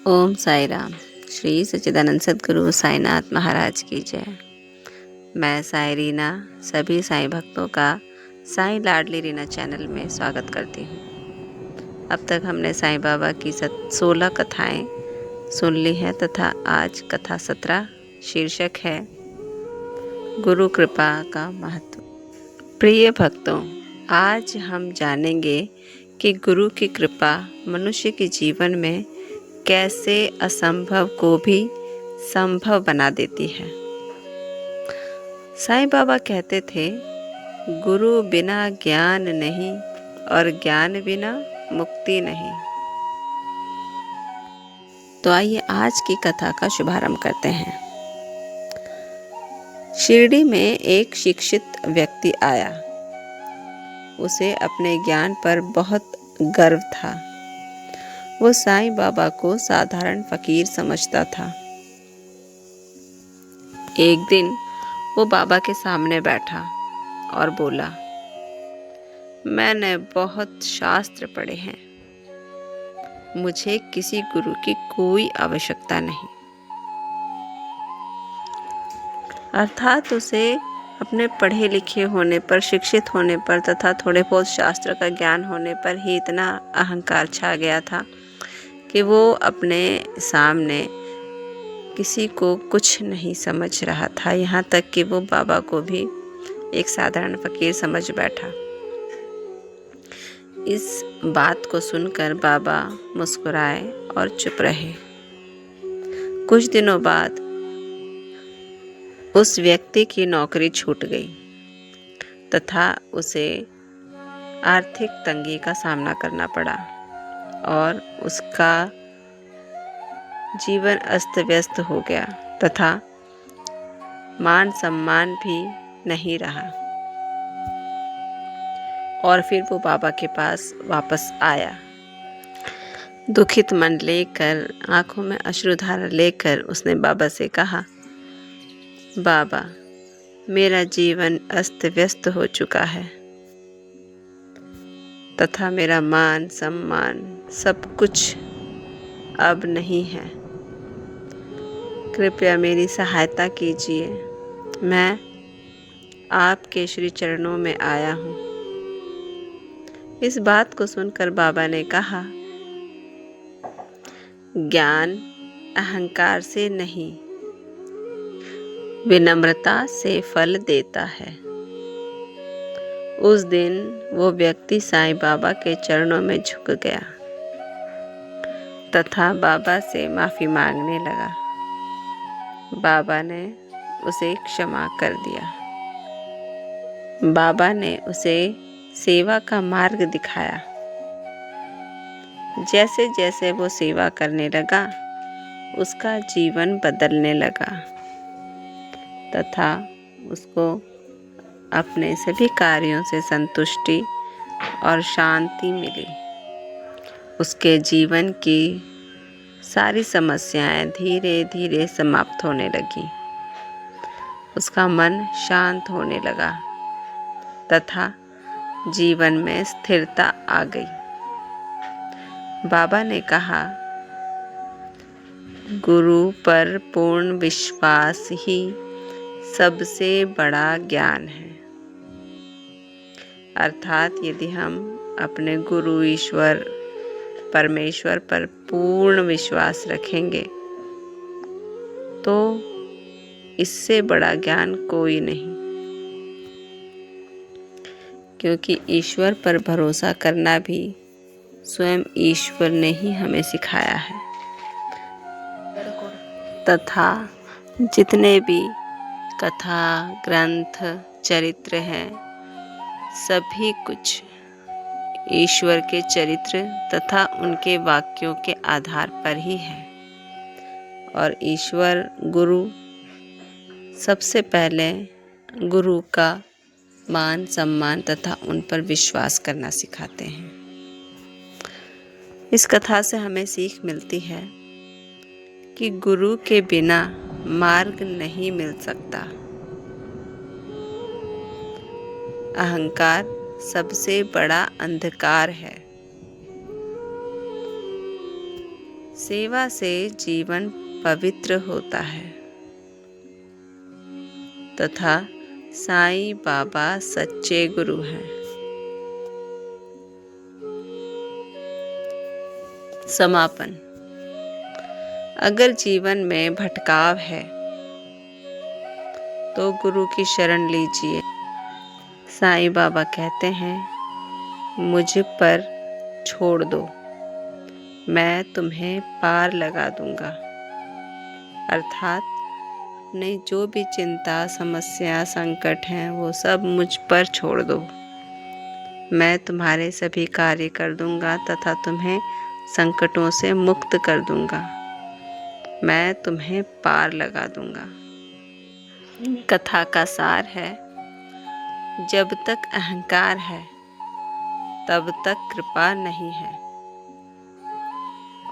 ओम साई राम। श्री सच्चिदानंद सद्गुरु साईनाथ महाराज की जय। मैं साई रीना सभी साईं भक्तों का साईं लाडली रीना चैनल में स्वागत करती हूँ। अब तक हमने साईं बाबा की 16 कथाएं सुन ली हैं तथा आज कथा 17 शीर्षक है गुरु कृपा का महत्व। प्रिय भक्तों, आज हम जानेंगे कि गुरु की कृपा मनुष्य के जीवन में कैसे असंभव को भी संभव बना देती है। साईं बाबा कहते थे, गुरु बिना ज्ञान नहीं और ज्ञान बिना मुक्ति नहीं। तो आइए आज की कथा का शुभारंभ करते हैं। शिरडी में एक शिक्षित व्यक्ति आया। उसे अपने ज्ञान पर बहुत गर्व था। वो साईं बाबा को साधारण फकीर समझता था। एक दिन वो बाबा के सामने बैठा और बोला, मैंने बहुत शास्त्र पढ़े हैं, मुझे किसी गुरु की कोई आवश्यकता नहीं। अर्थात उसे अपने पढ़े लिखे होने पर, शिक्षित होने पर तथा थोड़े बहुत शास्त्र का ज्ञान होने पर ही इतना अहंकार छा गया था कि वो अपने सामने किसी को कुछ नहीं समझ रहा था। यहाँ तक कि वो बाबा को भी एक साधारण फकीर समझ बैठा। इस बात को सुनकर बाबा मुस्कुराए और चुप रहे। कुछ दिनों बाद उस व्यक्ति की नौकरी छूट गई तथा उसे आर्थिक तंगी का सामना करना पड़ा और उसका जीवन अस्त व्यस्त हो गया तथा मान सम्मान भी नहीं रहा। और फिर वो बाबा के पास वापस आया। दुखित मन लेकर, आंखों में अश्रुधारा लेकर उसने बाबा से कहा, बाबा, मेरा जीवन अस्त व्यस्त हो चुका है तथा मेरा मान सम्मान सब कुछ अब नहीं है। कृपया मेरी सहायता कीजिए। मैं आपके श्री चरणों में आया हूँ। इस बात को सुनकर बाबा ने कहा, ज्ञान अहंकार से नहीं, विनम्रता से फल देता है। उस दिन वो व्यक्ति साईं बाबा के चरणों में झुक गया तथा बाबा से माफी मांगने लगा। बाबा ने उसे क्षमा कर दिया। बाबा ने उसे सेवा का मार्ग दिखाया। जैसे जैसे वो सेवा करने लगा, उसका जीवन बदलने लगा तथा उसको अपने सभी कार्यों से संतुष्टि और शांति मिली। उसके जीवन की सारी समस्याएं धीरे धीरे समाप्त होने लगी। उसका मन शांत होने लगा तथा जीवन में स्थिरता आ गई। बाबा ने कहा, गुरु पर पूर्ण विश्वास ही सबसे बड़ा ज्ञान है। अर्थात यदि हम अपने गुरु ईश्वर परमेश्वर पर पूर्ण विश्वास रखेंगे तो इससे बड़ा ज्ञान कोई नहीं, क्योंकि ईश्वर पर भरोसा करना भी स्वयं ईश्वर ने ही हमें सिखाया है तथा जितने भी कथा, ग्रंथ, चरित्र हैं, सभी कुछ ईश्वर के चरित्र तथा उनके वाक्यों के आधार पर ही है। और ईश्वर गुरु सबसे पहले गुरु का मान सम्मान तथा उन पर विश्वास करना सिखाते हैं। इस कथा से हमें सीख मिलती है कि गुरु के बिना मार्ग नहीं मिल सकता। अहंकार सबसे बड़ा अंधकार है। सेवा से जीवन पवित्र होता है तथा साईं बाबा सच्चे गुरु हैं। समापन। अगर जीवन में भटकाव है तो गुरु की शरण लीजिए। साईं बाबा कहते हैं, मुझ पर छोड़ दो, मैं तुम्हें पार लगा दूंगा। अर्थात अपनी जो भी चिंता, समस्या, संकट हैं वो सब मुझ पर छोड़ दो। मैं तुम्हारे सभी कार्य कर दूंगा तथा तुम्हें संकटों से मुक्त कर दूंगा। मैं तुम्हें पार लगा दूंगा। कथा का सार है, जब तक अहंकार है तब तक कृपा नहीं है,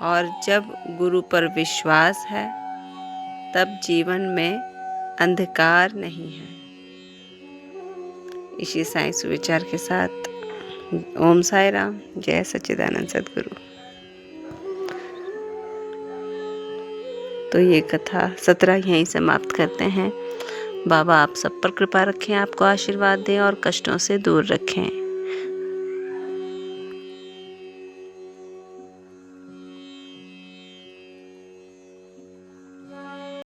और जब गुरु पर विश्वास है तब जीवन में अंधकार नहीं है। इसी साईं सुविचार के साथ ओम साई राम। जय सच्चिदानंद सद्गुरु। तो ये कथा 17 यहीं समाप्त करते हैं। बाबा आप सब पर कृपा रखें, आपको आशीर्वाद दें और कष्टों से दूर रखें।